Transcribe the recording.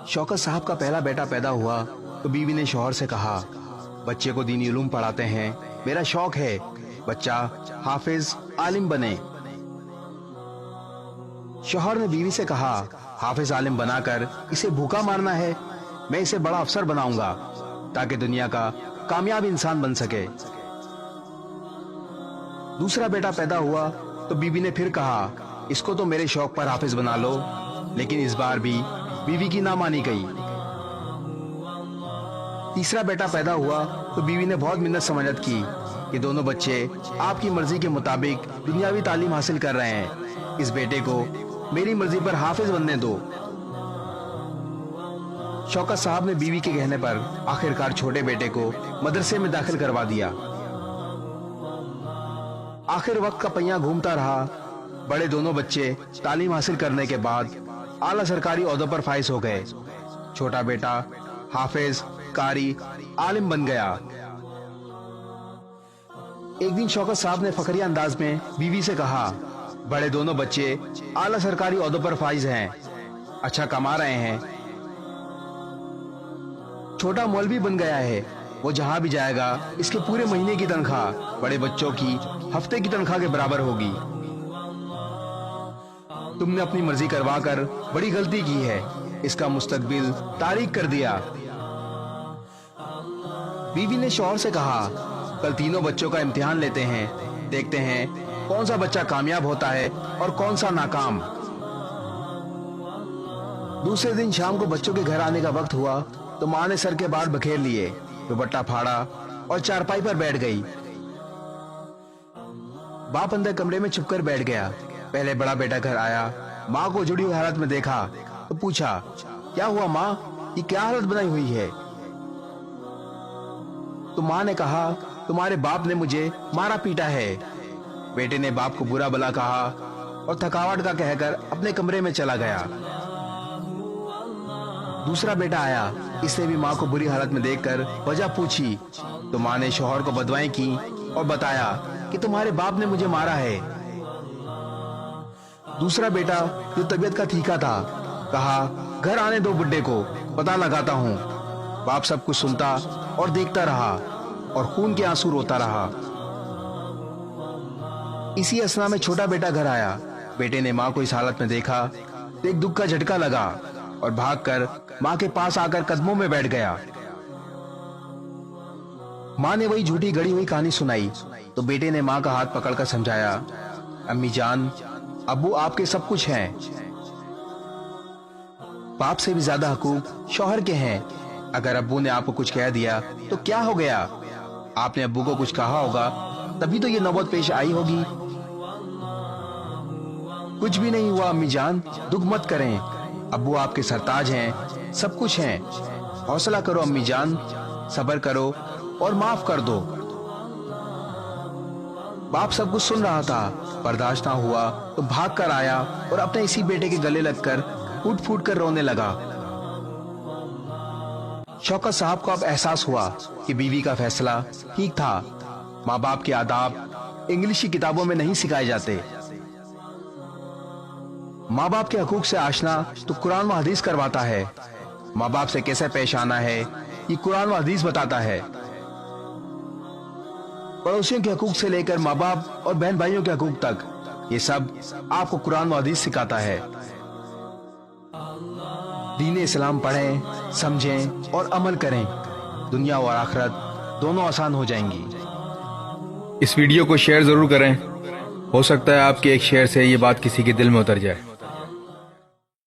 शौकत साहब का पहला बेटा पैदा हुआ तो बीवी ने शौहर से कहा, बच्चे को दीनी उलूम पढ़ाते हैं, मेरा शौक है बच्चा हाफिज आलिम बने। शौहर ने बीवी से कहा, हाफिज आलिम बनाकर इसे भूखा मारना है, मैं इसे बड़ा अफसर बनाऊंगा ताकि दुनिया का कामयाब इंसान बन सके। दूसरा बेटा पैदा हुआ तो बीवी ने फिर कहा, इसको तो मेरे शौक पर हाफिज बना लो, लेकिन इस बार भी बीवी की ना मानी गई। तीसरा बेटा पैदा हुआ तो बीवी ने बहुत मिन्नत समझत की कि दोनों बच्चे आपकी मर्जी के मुताबिक दुनियावी तालीम हासिल कर रहे हैं, इस बेटे को मेरी मर्जी पर हाफिज बनने दो। शौकत साहब ने बीवी के कहने पर आखिरकार छोटे बेटे को मदरसे में दाखिल करवा दिया। आखिर वक्त का पहिया घूमता रहा। बड़े दोनों बच्चे तालीम हासिल करने के बाद आला सरकारी ओहदों पर फाइज हो गए। छोटा बेटा हाफिज कारी आलिम बन गया। एक दिन शौकत साहब ने फखरिया अंदाज में बीवी से कहा, बड़े दोनों बच्चे आला सरकारी ओहदों पर फाइज हैं, अच्छा कमा रहे हैं, छोटा मौलवी बन गया है, वो जहां भी जाएगा इसके पूरे महीने की तनख्वाह बड़े बच्चों की हफ्ते की तनख्वाह के बराबर होगी। तुमने अपनी मर्जी करवा कर बड़ी गलती की है, इसका मुस्तकबिल तारीक कर दिया। बीवी ने शौहर से कहा, कल तीनों बच्चों का इम्तिहान लेते हैं, देखते हैं कौन सा बच्चा कामयाब होता है और कौन सा नाकाम। दूसरे दिन शाम को बच्चों के घर आने का वक्त हुआ तो माँ ने सर के बाल बखेर लिए, दुपट्टा फाड़ा और चारपाई पर बैठ गई। बाप अंदर कमरे में छुपकर बैठ गया। पहले बड़ा बेटा घर आया, माँ को जुड़ी हुई हालत में देखा तो पूछा, क्या हुआ माँ, ये क्या हालत बनाई हुई है? तो माँ ने कहा, तुम्हारे बाप ने मुझे मारा पीटा है। बेटे ने बाप को बुरा भला कहा और थकावट का कहकर अपने कमरे में चला गया। दूसरा बेटा आया, इसने भी माँ को बुरी हालत में देखकर वजह पूछी तो माँ ने शौहर को बदवाएं की और बताया कि तुम्हारे बाप ने मुझे मारा है। दूसरा बेटा जो तबीयत का तीखा था, कहा, घर आने दो बुड्ढे को, पता लगाता हूँ। बाप सब कुछ सुनता और देखता रहा और खून के आंसू रोता रहा। इसी असना में छोटा बेटा घर आया। बेटे ने माँ को इस हालत में देखा तो एक दुख का झटका लगा और भागकर माँ के पास आकर कदमों में बैठ गया। माँ ने वही झूठी गढ़ी हुई कहानी सुनाई तो बेटे ने माँ का हाथ पकड़कर समझाया, अम्मी जान, अब्बू आपके सब कुछ हैं, बाप से भी ज्यादा हकूक शौहर के हैं। अगर अब्बू ने आपको कुछ कह दिया तो क्या हो गया, आपने अब्बू को कुछ कहा होगा तभी तो ये नौबत पेश आई होगी। कुछ भी नहीं हुआ अम्मी जान, दुख मत करें, अब्बू आपके सरताज हैं, सब कुछ हैं, हौसला करो अम्मी जान, सब्र करो और माफ कर दो। बाप सब कुछ सुन रहा था, बर्दाश्त ना हुआ तो भाग कर आया और अपने इसी बेटे के गले लगकर फूट फूट कर रोने लगा। शौकत साहब को अब एहसास हुआ कि बीवी का फैसला ठीक था। माँ बाप के आदाब इंग्लिश की किताबों में नहीं सिखाए जाते। माँ बाप के हकूक से आशना तो कुरान व हदीस करवाता है। माँ बाप से कैसे पेश आना है ये कुरान व हदीस बताता है। पड़ोसियों के हकूक से लेकर माँ बाप और बहन भाइयों के हकूक तक ये सब आपको कुरान व हदीस सिखाता है। दीन इस्लाम पढ़ें, समझें और अमल करें, दुनिया और आखिरत दोनों आसान हो जाएंगी। इस वीडियो को शेयर जरूर करें, हो सकता है आपके एक शेयर से ये बात किसी के दिल में उतर जाए।